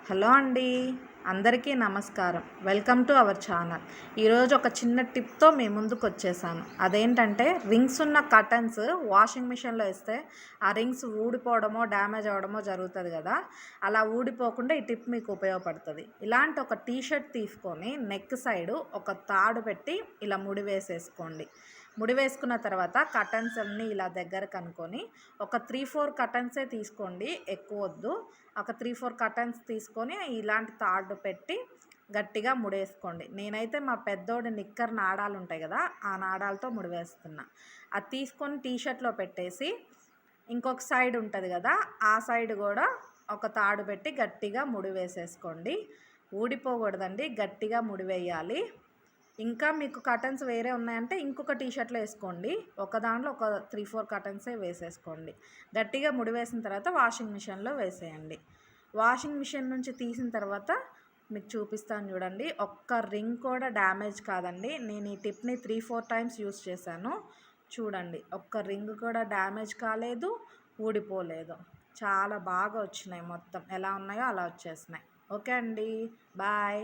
Hello అండి, అందరికీ నమస్కారం. Welcome to our channel. ఈరోజు ఒక చిన్న టిప్తో మీ ముందుకు వచ్చేసాను. అదేంటంటే రింగ్స్ ఉన్న కర్టన్స్ వాషింగ్ మిషన్లో వేస్తే ఆ రింగ్స్ ఊడిపోవడమో డ్యామేజ్ అవ్వడమో జరుగుతుంది కదా. అలా ఊడిపోకుండా ఈ టిప్ మీకు ఉపయోగపడుతుంది. ఇలాంటి ఒక టీషర్ట్ తీసుకొని నెక్ సైడు ఒక తాడు పెట్టి ఇలా ముడి వేసేసుకోండి. ముడి వేసుకున్న తర్వాత కర్టన్స్ అన్నీ ఇలా దగ్గరకు అనుకొని ఒక 3-4 కర్టన్సే తీసుకోండి, ఎక్కువ వద్దు. ఒక 3-4 కర్టన్స్ తీసుకొని ఇలాంటి తాడు పెట్టి గట్టిగా ముడేసుకోండి. నేనైతే మా పెద్దోడి నిక్కర్ నాడాలు ఉంటాయి కదా, ఆ నాడాలతో ముడివేస్తున్నా. అది తీసుకొని టీషర్ట్లో పెట్టేసి ఇంకొక సైడ్ ఉంటుంది కదా, ఆ సైడ్ కూడా ఒక తాడు పెట్టి గట్టిగా ముడి వేసేసుకోండి. ఊడిపోకూడదండి, గట్టిగా ముడి వేయాలి. ఇంకా మీకు కర్టన్స్ వేరే ఉన్నాయంటే ఇంకొక టీషర్ట్లో వేసుకోండి. ఒక దాంట్లో ఒక 3-4 కర్టన్సే వేసేసుకోండి. గట్టిగా ముడి వేసిన తర్వాత వాషింగ్ మిషన్లో వేసేయండి. వాషింగ్ మిషన్ నుంచి తీసిన తర్వాత మీకు చూపిస్తాను చూడండి. ఒక్క రింగ్ కూడా డ్యామేజ్ కాదండి. నేను ఈ టిప్ని 3-4 టైమ్స్ యూస్ చేశాను. చూడండి, ఒక్క రింగ్ కూడా డ్యామేజ్ కాలేదు, ఊడిపోలేదు. చాలా బాగా వచ్చినాయి, మొత్తం ఎలా ఉన్నాయో అలా వచ్చేసినాయి. ఓకే అండి, బాయ్.